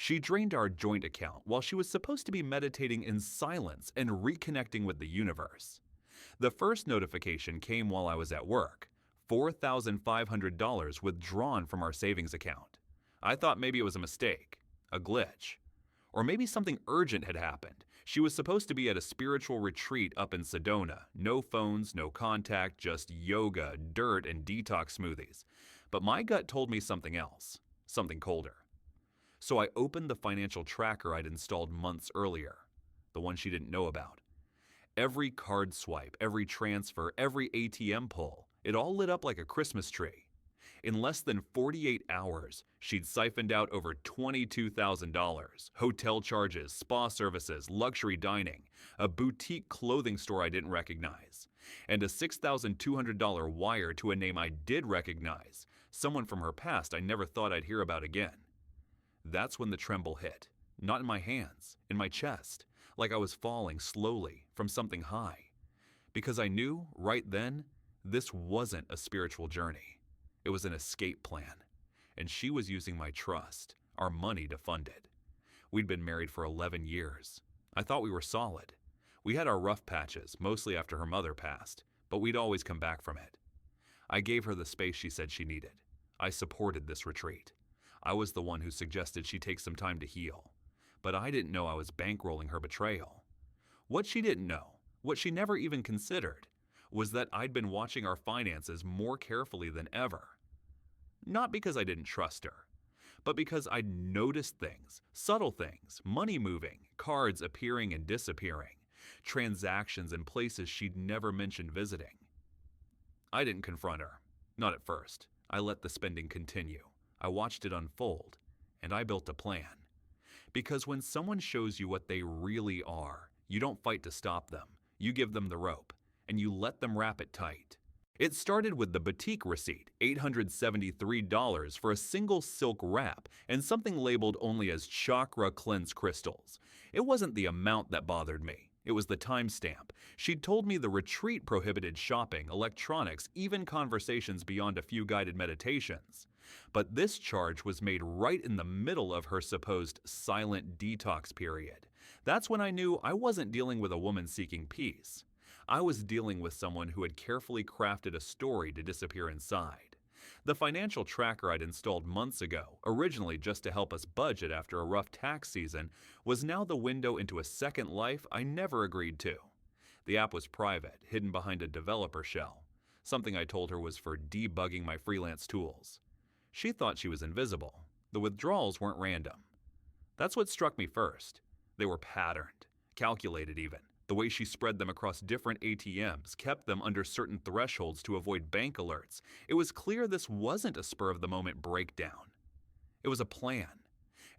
She drained our joint account while she was supposed to be meditating in silence and reconnecting with the universe. The first notification came while I was at work. $4,500 withdrawn from our savings account. I thought maybe it was a mistake, a glitch. Or maybe something urgent had happened. She was supposed to be at a spiritual retreat up in Sedona. No phones, no contact, just yoga, dirt, and detox smoothies. But my gut told me something else, something colder. So I opened the financial tracker I'd installed months earlier, the one she didn't know about. Every card swipe, every transfer, every ATM pull, it all lit up like a Christmas tree. In less than 48 hours, she'd siphoned out over $22,000. Hotel charges, spa services, luxury dining, a boutique clothing store I didn't recognize, and a $6,200 wire to a name I did recognize, someone from her past I never thought I'd hear about again. That's when the tremble hit. Not in my hands, in my chest, like I was falling slowly from something high. Because I knew, right then, this wasn't a spiritual journey. It was an escape plan. And she was using my trust, our money, to fund it. We'd been married for 11 years. I thought we were solid. We had our rough patches, mostly after her mother passed, but we'd always come back from it. I gave her the space she said she needed. I supported this retreat. I was the one who suggested she take some time to heal. But I didn't know I was bankrolling her betrayal. What she didn't know, what she never even considered, was that I'd been watching our finances more carefully than ever. Not because I didn't trust her, but because I'd noticed things, subtle things, money moving, cards appearing and disappearing, transactions in places she'd never mentioned visiting. I didn't confront her, not at first. I let the spending continue. I watched it unfold, and I built a plan. Because when someone shows you what they really are, you don't fight to stop them. You give them the rope, and you let them wrap it tight. It started with the boutique receipt, $873 for a single silk wrap and something labeled only as chakra cleanse crystals. It wasn't the amount that bothered me. It was the timestamp. She'd told me the retreat prohibited shopping, electronics, even conversations beyond a few guided meditations. But this charge was made right in the middle of her supposed silent detox period. That's when I knew I wasn't dealing with a woman seeking peace. I was dealing with someone who had carefully crafted a story to disappear inside. The financial tracker I'd installed months ago, originally just to help us budget after a rough tax season, was now the window into a second life I never agreed to. The app was private, hidden behind a developer shell, something I told her was for debugging my freelance tools. She thought she was invisible. The withdrawals weren't random. That's what struck me first. They were patterned, calculated even. The way she spread them across different ATMs, kept them under certain thresholds to avoid bank alerts. It was clear this wasn't a spur-of-the-moment breakdown. It was a plan.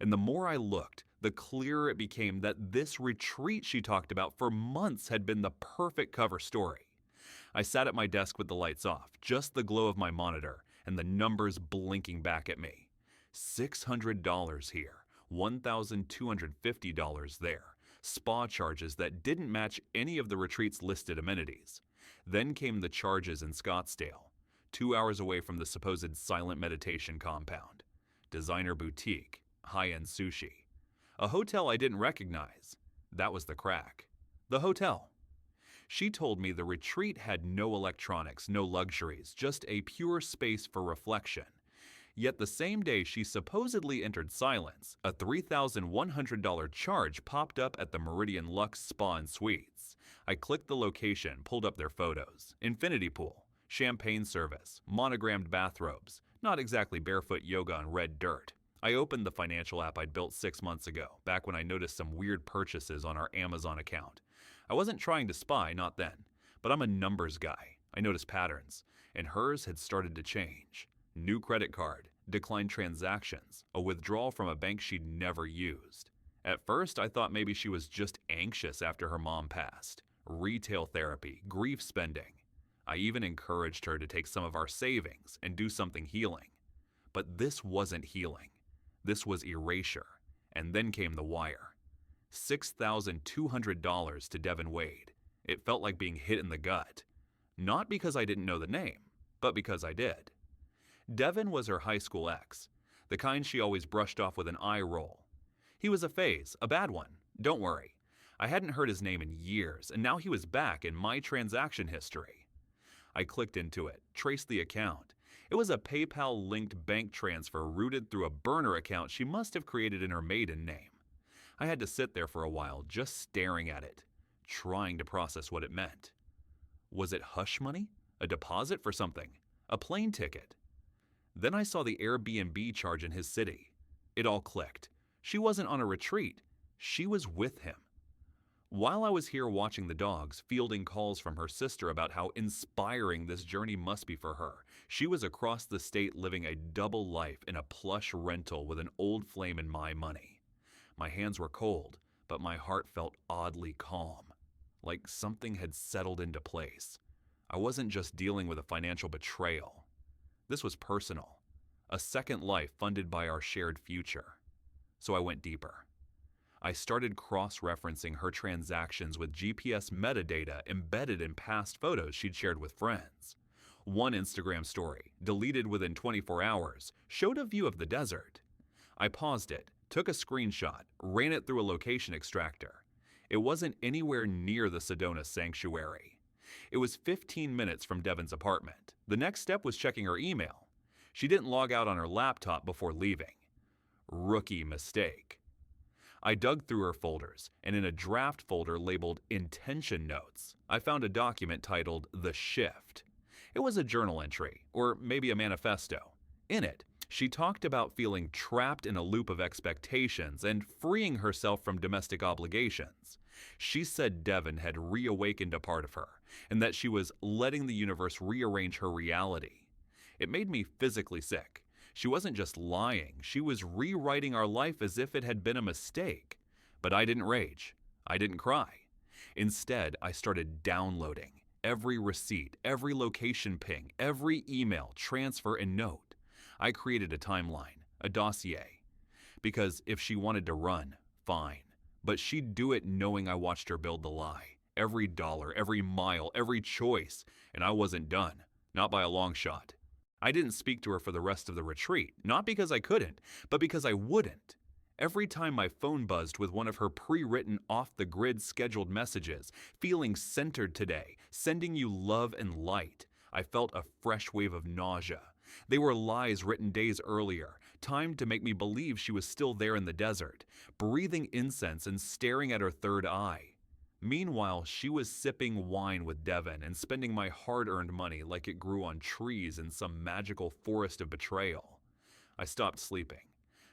And the more I looked, the clearer it became that this retreat she talked about for months had been the perfect cover story. I sat at my desk with the lights off, just the glow of my monitor, and the numbers blinking back at me. $600 here, $1,250 there. Spa charges that didn't match any of the retreat's listed amenities. Then came the charges in Scottsdale, 2 hours away from the supposed silent meditation compound. Designer boutique, high-end sushi. A hotel I didn't recognize. That was the crack. The hotel. She told me the retreat had no electronics, no luxuries, just a pure space for reflection. Yet the same day she supposedly entered silence, a $3,100 charge popped up at the Meridian Lux Spa and Suites. I clicked the location, pulled up their photos. Infinity pool, champagne service, monogrammed bathrobes, not exactly barefoot yoga on red dirt. I opened the financial app I'd built 6 months ago, back when I noticed some weird purchases on our Amazon account. I wasn't trying to spy, not then, but I'm a numbers guy. I noticed patterns, and hers had started to change. New credit card, declined transactions, a withdrawal from a bank she'd never used. At first, I thought maybe she was just anxious after her mom passed. Retail therapy, grief spending. I even encouraged her to take some of our savings and do something healing. But this wasn't healing. This was erasure. And then came the wire. $6,200 to Devin Wade. It felt like being hit in the gut. Not because I didn't know the name, but because I did. Devin was her high school ex, the kind she always brushed off with an eye roll. He was a phase, a bad one. Don't worry. I hadn't heard his name in years, and now he was back in my transaction history. I clicked into it, traced the account. It was a PayPal-linked bank transfer routed through a burner account she must have created in her maiden name. I had to sit there for a while, just staring at it, trying to process what it meant. Was it hush money? A deposit for something? A plane ticket? Then I saw the Airbnb charge in his city. It all clicked. She wasn't on a retreat. She was with him. While I was here watching the dogs, fielding calls from her sister about how inspiring this journey must be for her, she was across the state living a double life in a plush rental with an old flame in my money. My hands were cold, but my heart felt oddly calm, like something had settled into place. I wasn't just dealing with a financial betrayal. This was personal, a second life funded by our shared future. So I went deeper. I started cross-referencing her transactions with GPS metadata embedded in past photos she'd shared with friends. One Instagram story, deleted within 24 hours, showed a view of the desert. I paused it, took a screenshot, ran it through a location extractor. It wasn't anywhere near the Sedona sanctuary. It was 15 minutes from Devon's apartment. The next step was checking her email. She didn't log out on her laptop before leaving. Rookie mistake. I dug through her folders, and in a draft folder labeled Intention Notes, I found a document titled The Shift. It was a journal entry, or maybe a manifesto. In it, she talked about feeling trapped in a loop of expectations and freeing herself from domestic obligations. She said Devon had reawakened a part of her, and that she was letting the universe rearrange her reality. It made me physically sick. She wasn't just lying, she was rewriting our life as if it had been a mistake. But I didn't rage. I didn't cry. Instead, I started downloading every receipt, every location ping, every email, transfer, and note. I created a timeline, a dossier. Because if she wanted to run, fine. But she'd do it knowing I watched her build the lie. Every dollar, every mile, every choice. And I wasn't done. Not by a long shot. I didn't speak to her for the rest of the retreat, not because I couldn't, but because I wouldn't. Every time my phone buzzed with one of her pre-written off-the-grid scheduled messages, feeling centered today, sending you love and light, I felt a fresh wave of nausea. They were lies written days earlier, timed to make me believe she was still there in the desert, breathing incense and staring at her third eye. Meanwhile, she was sipping wine with Devon and spending my hard-earned money like it grew on trees in some magical forest of betrayal. I stopped sleeping.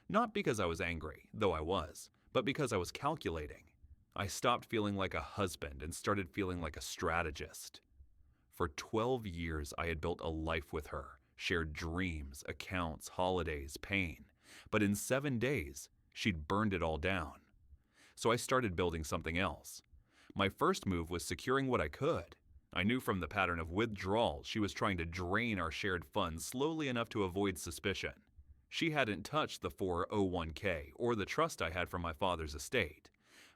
Not because I was angry, though I was, but because I was calculating. I stopped feeling like a husband and started feeling like a strategist. For 12 years, I had built a life with her, shared dreams, accounts, holidays, pain. But in 7 days, she'd burned it all down. So I started building something else. My first move was securing what I could. I knew from the pattern of withdrawals she was trying to drain our shared funds slowly enough to avoid suspicion. She hadn't touched the 401k or the trust I had from my father's estate,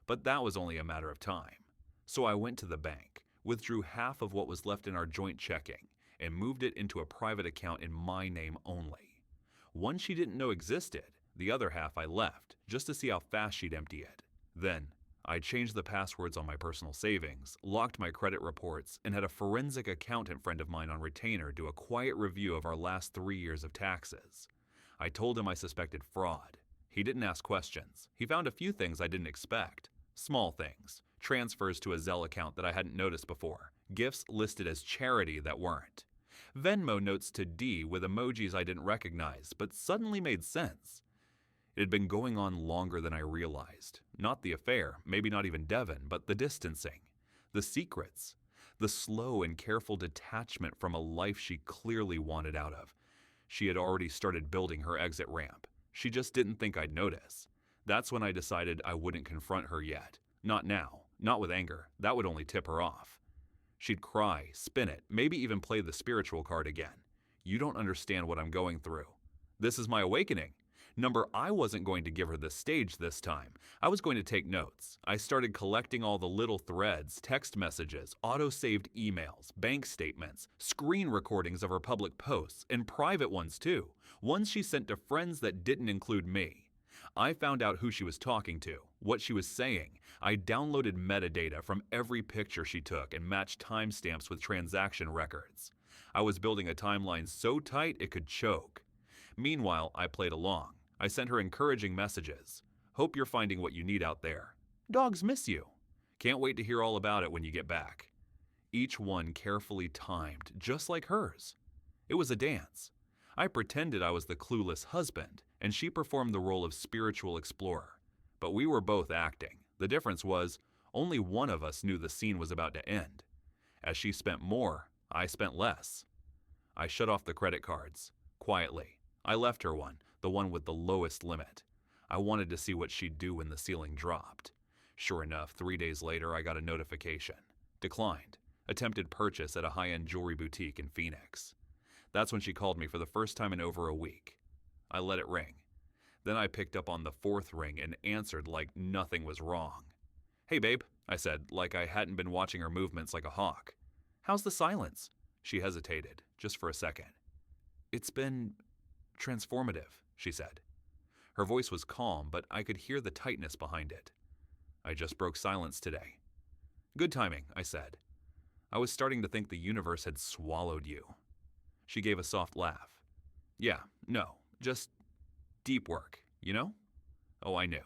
but that was only a matter of time. So I went to the bank, withdrew half of what was left in our joint checking, and moved it into a private account in my name only. One she didn't know existed, the other half I left, just to see how fast she'd empty it. Then, I changed the passwords on my personal savings, locked my credit reports, and had a forensic accountant friend of mine on retainer do a quiet review of our last 3 years of taxes. I told him I suspected fraud. He didn't ask questions. He found a few things I didn't expect. Small things. Transfers to a Zelle account that I hadn't noticed before. Gifts listed as charity that weren't. Venmo notes to D with emojis I didn't recognize, but suddenly made sense. It had been going on longer than I realized. Not the affair, maybe not even Devon, but the distancing. The secrets. The slow and careful detachment from a life she clearly wanted out of. She had already started building her exit ramp. She just didn't think I'd notice. That's when I decided I wouldn't confront her yet. Not now. Not with anger. That would only tip her off. She'd cry, spin it, maybe even play the spiritual card again. You don't understand what I'm going through. This is my awakening. I wasn't going to give her the stage this time. I was going to take notes. I started collecting all the little threads, text messages, auto-saved emails, bank statements, screen recordings of her public posts, and private ones too. Ones she sent to friends that didn't include me. I found out who she was talking to, what she was saying. I downloaded metadata from every picture she took and matched timestamps with transaction records. I was building a timeline so tight it could choke. Meanwhile, I played along. I sent her encouraging messages. Hope you're finding what you need out there. Dogs miss you. Can't wait to hear all about it when you get back. Each one carefully timed, just like hers. It was a dance. I pretended I was the clueless husband, and she performed the role of spiritual explorer. But we were both acting. The difference was, only one of us knew the scene was about to end. As she spent more, I spent less. I shut off the credit cards. Quietly. I left her one, the one with the lowest limit. I wanted to see what she'd do when the ceiling dropped. Sure enough, 3 days later, I got a notification. Declined. Attempted purchase at a high-end jewelry boutique in Phoenix. That's when she called me for the first time in over a week. I let it ring. Then I picked up on the fourth ring and answered like nothing was wrong. Hey babe, I said, like I hadn't been watching her movements like a hawk. How's the silence? She hesitated, just for a second. It's been transformative, she said. Her voice was calm, but I could hear the tightness behind it. I just broke silence today. Good timing, I said. I was starting to think the universe had swallowed you. She gave a soft laugh. Yeah, no, just deep work, you know? Oh, I knew.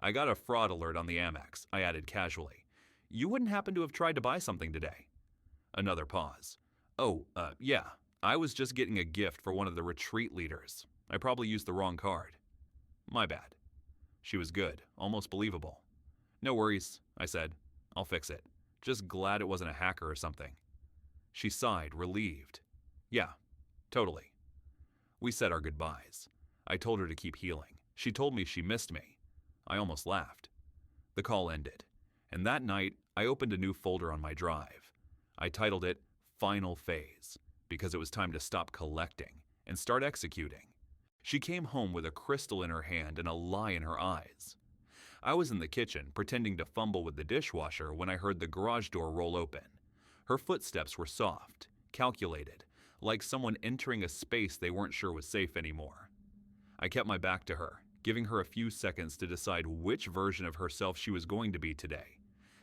I got a fraud alert on the Amex, I added casually. You wouldn't happen to have tried to buy something today? Another pause. Yeah, I was just getting a gift for one of the retreat leaders. I probably used the wrong card. My bad. She was good, almost believable. No worries, I said. I'll fix it. Just glad it wasn't a hacker or something. She sighed, relieved. Yeah, totally. We said our goodbyes. I told her to keep healing. She told me she missed me. I almost laughed. The call ended, and that night I opened a new folder on my drive. I titled it Final Phase, because it was time to stop collecting and start executing. She came home with a crystal in her hand and a lie in her eyes. I was in the kitchen, pretending to fumble with the dishwasher when I heard the garage door roll open. Her footsteps were soft, calculated, like someone entering a space they weren't sure was safe anymore. I kept my back to her, giving her a few seconds to decide which version of herself she was going to be today.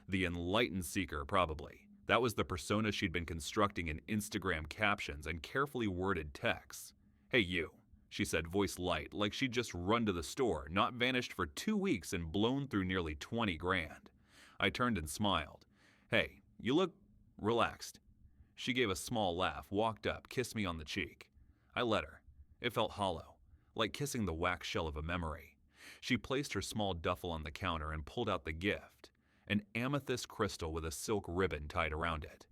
The enlightened seeker, probably. That was the persona she'd been constructing in Instagram captions and carefully worded texts. Hey you, she said, voice light, like she'd just run to the store, not vanished for 2 weeks and blown through nearly 20 grand. I turned and smiled. Hey, you look relaxed. She gave a small laugh, walked up, kissed me on the cheek. I let her. It felt hollow, like kissing the wax shell of a memory. She placed her small duffel on the counter and pulled out the gift, an amethyst crystal with a silk ribbon tied around it.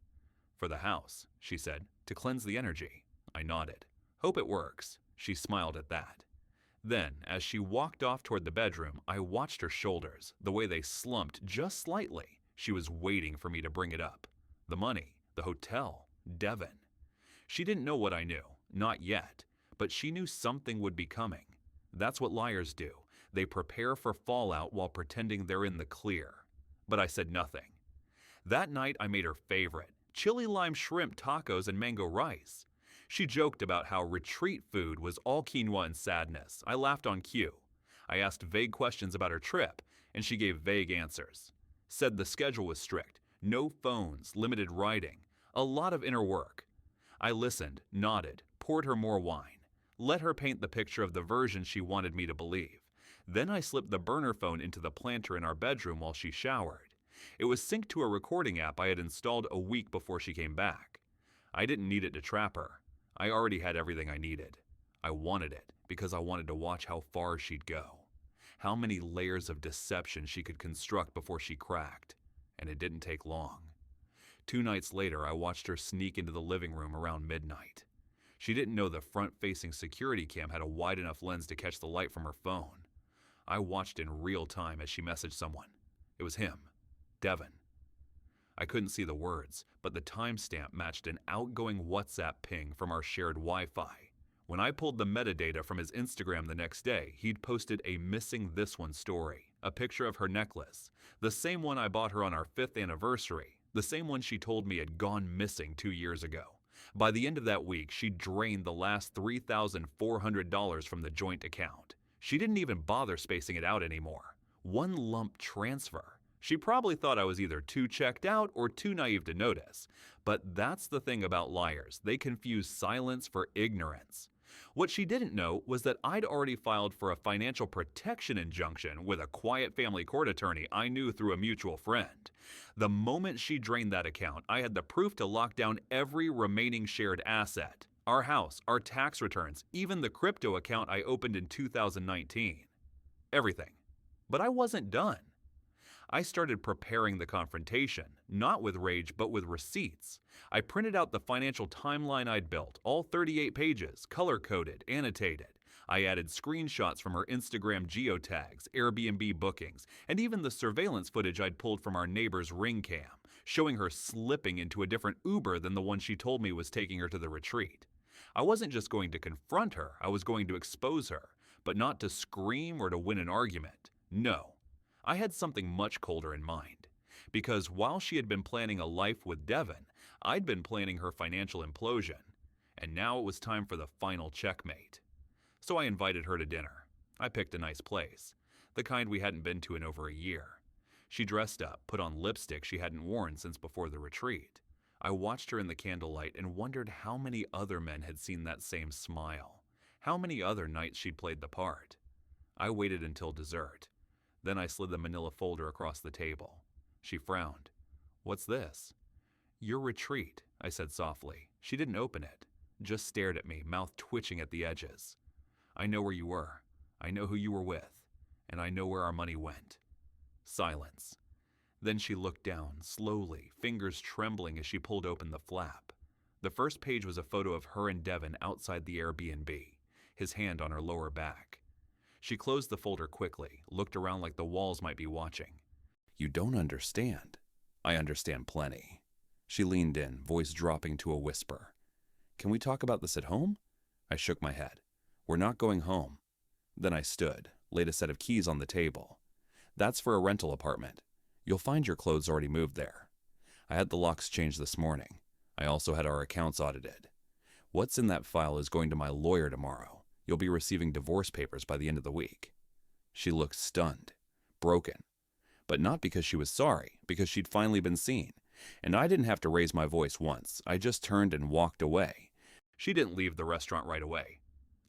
For the house, she said, to cleanse the energy. I nodded. Hope it works. She smiled at that. Then, as she walked off toward the bedroom, I watched her shoulders, the way they slumped just slightly. She was waiting for me to bring it up. The money, the hotel, Devon. She didn't know what I knew, not yet, but she knew something would be coming. That's what liars do. They prepare for fallout while pretending they're in the clear. But I said nothing. That night I made her favorite, chili lime shrimp tacos and mango rice. She joked about how retreat food was all quinoa and sadness. I laughed on cue. I asked vague questions about her trip, and she gave vague answers. Said the schedule was strict, no phones, limited writing, a lot of inner work. I listened, nodded, poured her more wine, let her paint the picture of the version she wanted me to believe. Then I slipped the burner phone into the planter in our bedroom while she showered. It was synced to a recording app I had installed a week before she came back. I didn't need it to trap her. I already had everything I needed. I wanted it because I wanted to watch how far she'd go, how many layers of deception she could construct before she cracked, and it didn't take long. 2 nights later, I watched her sneak into the living room around midnight. She didn't know the front-facing security cam had a wide enough lens to catch the light from her phone. I watched in real time as she messaged someone. It was him, Devon. I couldn't see the words, but the timestamp matched an outgoing WhatsApp ping from our shared Wi-Fi. When I pulled the metadata from his Instagram the next day, he'd posted a missing this one story, a picture of her necklace, the same one I bought her on our 5th anniversary, the same one she told me had gone missing 2 years ago. By the end of that week, she'd drained the last $3,400 from the joint account. She didn't even bother spacing it out anymore. One lump transfer. She probably thought I was either too checked out or too naive to notice. But that's the thing about liars. They confuse silence for ignorance. What she didn't know was that I'd already filed for a financial protection injunction with a quiet family court attorney I knew through a mutual friend. The moment she drained that account, I had the proof to lock down every remaining shared asset. Our house, our tax returns, even the crypto account I opened in 2019. Everything. But I wasn't done. I started preparing the confrontation, not with rage but with receipts. I printed out the financial timeline I'd built, all 38 pages, color-coded, annotated. I added screenshots from her Instagram geotags, Airbnb bookings, and even the surveillance footage I'd pulled from our neighbor's ring cam, showing her slipping into a different Uber than the one she told me was taking her to the retreat. I wasn't just going to confront her, I was going to expose her, but not to scream or to win an argument. No. I had something much colder in mind. Because while she had been planning a life with Devin, I'd been planning her financial implosion. And now it was time for the final checkmate. So I invited her to dinner. I picked a nice place, the kind we hadn't been to in over a year. She dressed up, put on lipstick she hadn't worn since before the retreat. I watched her in the candlelight and wondered how many other men had seen that same smile, how many other nights she'd played the part. I waited until dessert. Then I slid the manila folder across the table. She frowned. "What's this?" "Your retreat," I said softly. She didn't open it, just stared at me, mouth twitching at the edges. "I know where you were. I know who you were with. And I know where our money went." Silence. Then she looked down, slowly, fingers trembling as she pulled open the flap. The first page was a photo of her and Devin outside the Airbnb, his hand on her lower back. She closed the folder quickly, looked around like the walls might be watching. "You don't understand." "I understand plenty." She leaned in, voice dropping to a whisper. "Can we talk about this at home?" I shook my head. "We're not going home." Then I stood, laid a set of keys on the table. "That's for a rental apartment. You'll find your clothes already moved there. I had the locks changed this morning. I also had our accounts audited. What's in that file is going to my lawyer tomorrow. You'll be receiving divorce papers by the end of the week." She looked stunned, broken. But not because she was sorry, because she'd finally been seen. And I didn't have to raise my voice once. I just turned and walked away. She didn't leave the restaurant right away.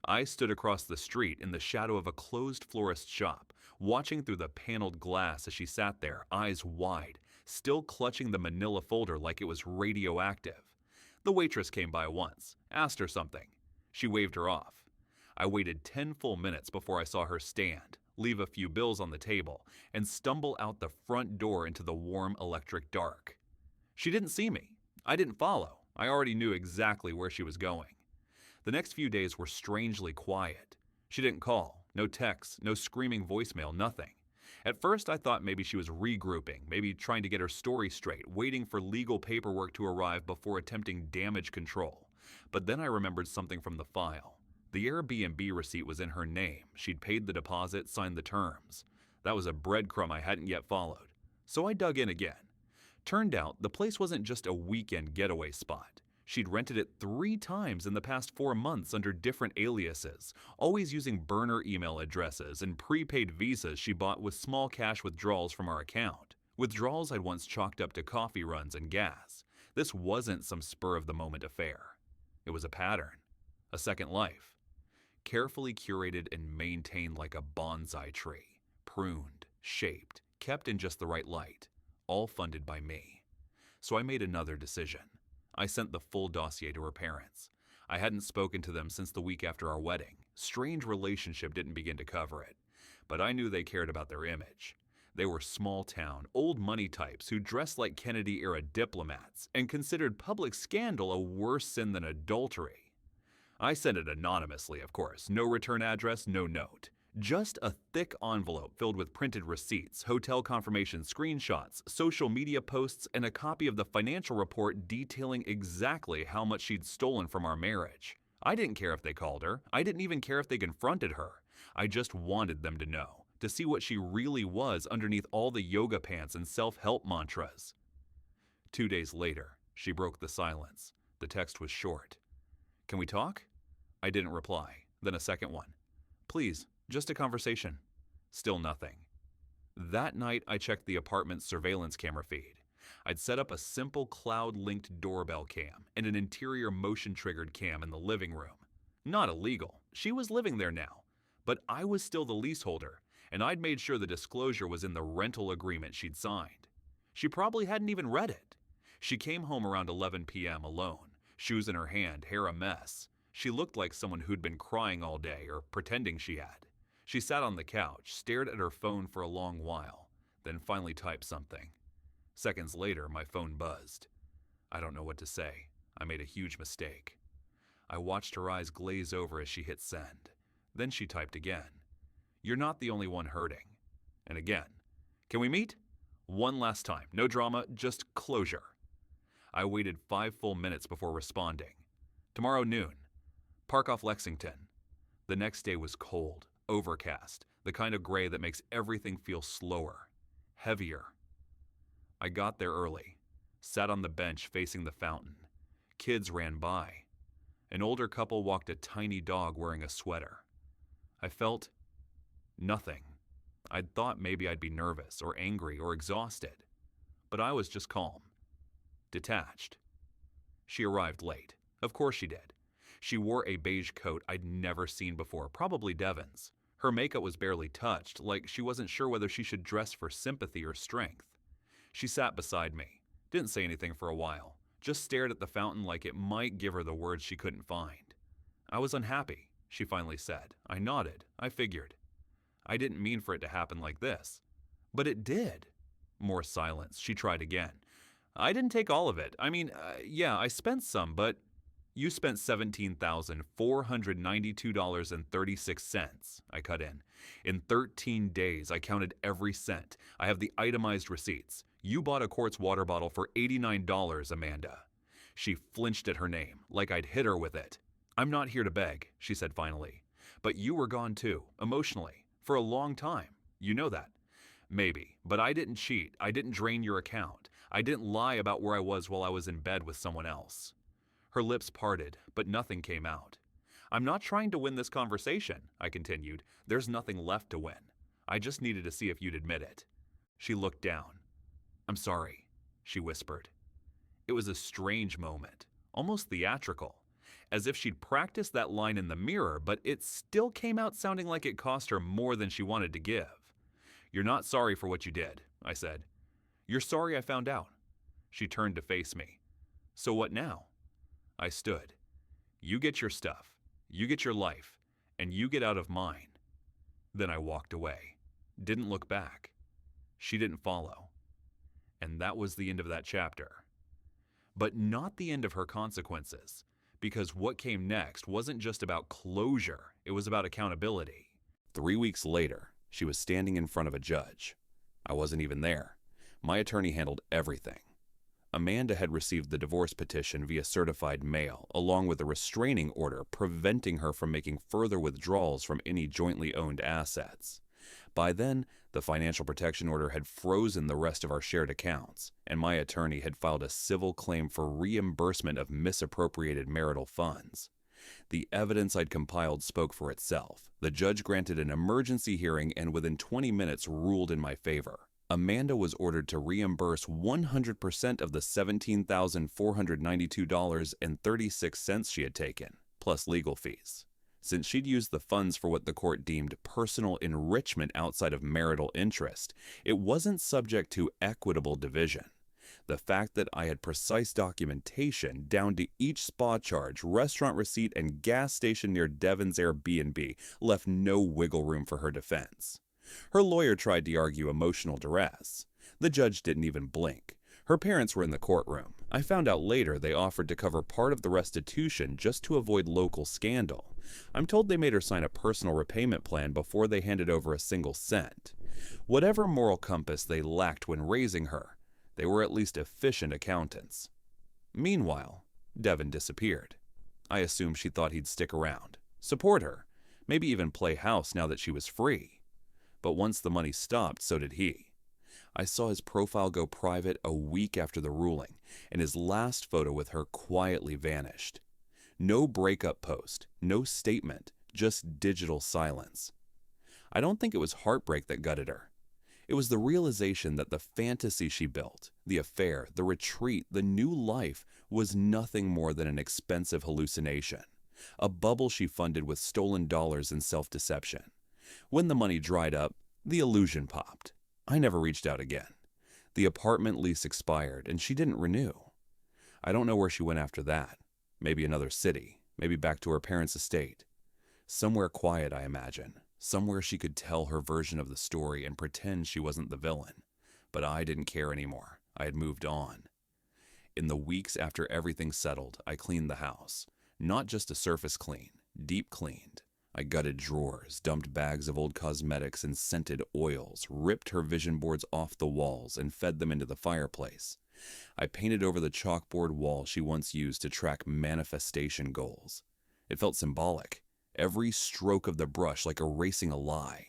I stood across the street in the shadow of a closed florist shop, watching through the paneled glass as she sat there, eyes wide, still clutching the manila folder like it was radioactive. The waitress came by once, asked her something. She waved her off. I waited 10 full minutes before I saw her stand, leave a few bills on the table, and stumble out the front door into the warm electric dark. She didn't see me. I didn't follow. I already knew exactly where she was going. The next few days were strangely quiet. She didn't call, no texts, no screaming voicemail, nothing. At first I thought maybe she was regrouping, maybe trying to get her story straight, waiting for legal paperwork to arrive before attempting damage control. But then I remembered something from the file. The Airbnb receipt was in her name. She'd paid the deposit, signed the terms. That was a breadcrumb I hadn't yet followed. So I dug in again. Turned out the place wasn't just a weekend getaway spot. She'd rented it 3 times in the past 4 months under different aliases, always using burner email addresses and prepaid visas she bought with small cash withdrawals from our account. Withdrawals I'd once chalked up to coffee runs and gas. This wasn't some spur-of-the-moment affair. It was a pattern, a second life. Carefully curated and maintained like a bonsai tree, pruned, shaped, kept in just the right light, all funded by me. So I made another decision. I sent the full dossier to her parents. I hadn't spoken to them since the week after our wedding. Strained relationship didn't begin to cover it, but I knew they cared about their image. They were small-town, old money types who dressed like Kennedy-era diplomats and considered public scandal a worse sin than adultery. I sent it anonymously, of course. No return address, no note. Just a thick envelope filled with printed receipts, hotel confirmation screenshots, social media posts, and a copy of the financial report detailing exactly how much she'd stolen from our marriage. I didn't care if they called her. I didn't even care if they confronted her. I just wanted them to know, to see what she really was underneath all the yoga pants and self-help mantras. 2 days later, she broke the silence. The text was short. "Can we talk?" I didn't reply. Then a second one. "Please, Just a conversation. Still nothing. That night, I checked the apartment's surveillance camera feed. I'd set up a simple cloud-linked doorbell cam and an interior motion-triggered cam in the living room. Not illegal. She was living there now. But I was still the leaseholder, and I'd made sure the disclosure was in the rental agreement she'd signed. She probably hadn't even read it. She came home around 11 p.m. alone, shoes in her hand, hair a mess. She looked like someone who'd been crying all day or pretending she had. She sat on the couch, stared at her phone for a long while, then finally typed something. Seconds later, my phone buzzed. I don't know what to say. I made a huge mistake. I watched her eyes glaze over as she hit send. Then she typed again. "You're not the only one hurting." And again. "Can we meet?" One last time. No drama, just closure. I waited 5 full minutes before responding. "Tomorrow noon. Park off Lexington." The next day was cold, overcast, the kind of gray that makes everything feel slower, heavier. I got there early, sat on the bench facing the fountain. Kids ran by. An older couple walked a tiny dog wearing a sweater. I felt nothing. I'd thought maybe I'd be nervous or angry or exhausted, but I was just calm, detached. She arrived late. Of course she did. She wore a beige coat I'd never seen before, probably Devin's. Her makeup was barely touched, like she wasn't sure whether she should dress for sympathy or strength. She sat beside me, didn't say anything for a while, just stared at the fountain like it might give her the words she couldn't find. "I was unhappy," she finally said. I nodded. I figured. "I didn't mean for it to happen like this." "But it did." More silence. She tried again. "I didn't take all of it. Yeah, I spent some, but..." "You spent $17,492.36, I cut in. "In 13 days, I counted every cent. I have the itemized receipts. You bought a quartz water bottle for $89, Amanda." She flinched at her name, like I'd hit her with it. "I'm not here to beg," she said finally. "But you were gone too, emotionally, for a long time. You know that." "Maybe, but I didn't cheat. I didn't drain your account. I didn't lie about where I was while I was in bed with someone else." Her lips parted, but nothing came out. "I'm not trying to win this conversation," I continued. "There's nothing left to win. I just needed to see if you'd admit it." She looked down. "I'm sorry," she whispered. It was a strange moment, almost theatrical, as if she'd practiced that line in the mirror, but it still came out sounding like it cost her more than she wanted to give. "You're not sorry for what you did," I said. "You're sorry I found out." She turned to face me. "So what now?" I stood. "You get your stuff, you get your life, and you get out of mine." Then I walked away. Didn't look back. She didn't follow. And that was the end of that chapter. But not the end of her consequences, because what came next wasn't just about closure, it was about accountability. 3 weeks later, she was standing in front of a judge. I wasn't even there. My attorney handled everything. Amanda had received the divorce petition via certified mail, along with a restraining order preventing her from making further withdrawals from any jointly owned assets. By then, the financial protection order had frozen the rest of our shared accounts, and my attorney had filed a civil claim for reimbursement of misappropriated marital funds. The evidence I'd compiled spoke for itself. The judge granted an emergency hearing and within 20 minutes ruled in my favor. Amanda was ordered to reimburse 100% of the $17,492.36 she had taken, plus legal fees. Since she'd used the funds for what the court deemed personal enrichment outside of marital interest, it wasn't subject to equitable division. The fact that I had precise documentation down to each spa charge, restaurant receipt, and gas station near Devin's Airbnb left no wiggle room for her defense. Her lawyer tried to argue emotional duress. The judge didn't even blink. Her parents were in the courtroom. I found out later they offered to cover part of the restitution just to avoid local scandal. I'm told they made her sign a personal repayment plan before they handed over a single cent. Whatever moral compass they lacked when raising her, they were at least efficient accountants. Meanwhile, Devin disappeared. I assumed she thought he'd stick around, support her, maybe even play house now that she was free. But once the money stopped, so did he. I saw his profile go private a week after the ruling, and his last photo with her quietly vanished. No breakup post, no statement, just digital silence. I don't think it was heartbreak that gutted her. It was the realization that the fantasy she built, the affair, the retreat, the new life, was nothing more than an expensive hallucination, a bubble she funded with stolen dollars and self-deception. When the money dried up, the illusion popped. I never reached out again. The apartment lease expired, and she didn't renew. I don't know where she went after that. Maybe another city, maybe back to her parents' estate. Somewhere quiet, I imagine. Somewhere she could tell her version of the story and pretend she wasn't the villain. But I didn't care anymore. I had moved on. In the weeks after everything settled, I cleaned the house. Not just a surface clean, deep cleaned. I gutted drawers, dumped bags of old cosmetics and scented oils, ripped her vision boards off the walls and fed them into the fireplace. I painted over the chalkboard wall she once used to track manifestation goals. It felt symbolic. Every stroke of the brush like erasing a lie.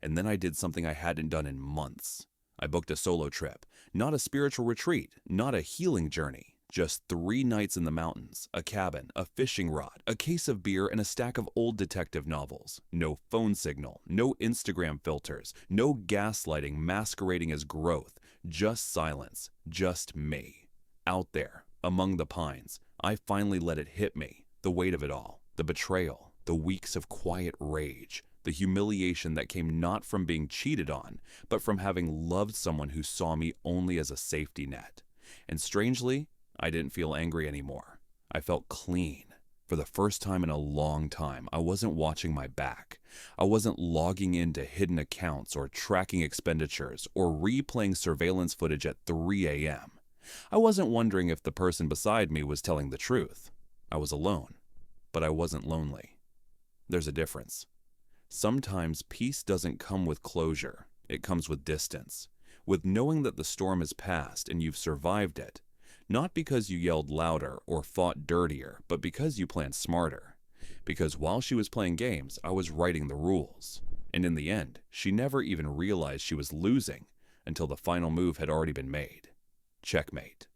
And then I did something I hadn't done in months. I booked a solo trip, not a spiritual retreat, not a healing journey. Just 3 nights in the mountains, a cabin, a fishing rod, a case of beer, and a stack of old detective novels. No phone signal, no Instagram filters, no gaslighting masquerading as growth, just silence, just me. Out there, among the pines, I finally let it hit me, the weight of it all, the betrayal, the weeks of quiet rage, the humiliation that came not from being cheated on, but from having loved someone who saw me only as a safety net. And strangely, I didn't feel angry anymore. I felt clean. For the first time in a long time, I wasn't watching my back. I wasn't logging into hidden accounts or tracking expenditures or replaying surveillance footage at 3 a.m. I wasn't wondering if the person beside me was telling the truth. I was alone, but I wasn't lonely. There's a difference. Sometimes peace doesn't come with closure. It comes with distance, with knowing that the storm has passed and you've survived it. Not because you yelled louder or fought dirtier, but because you planned smarter. Because while she was playing games, I was writing the rules. And in the end, she never even realized she was losing until the final move had already been made. Checkmate.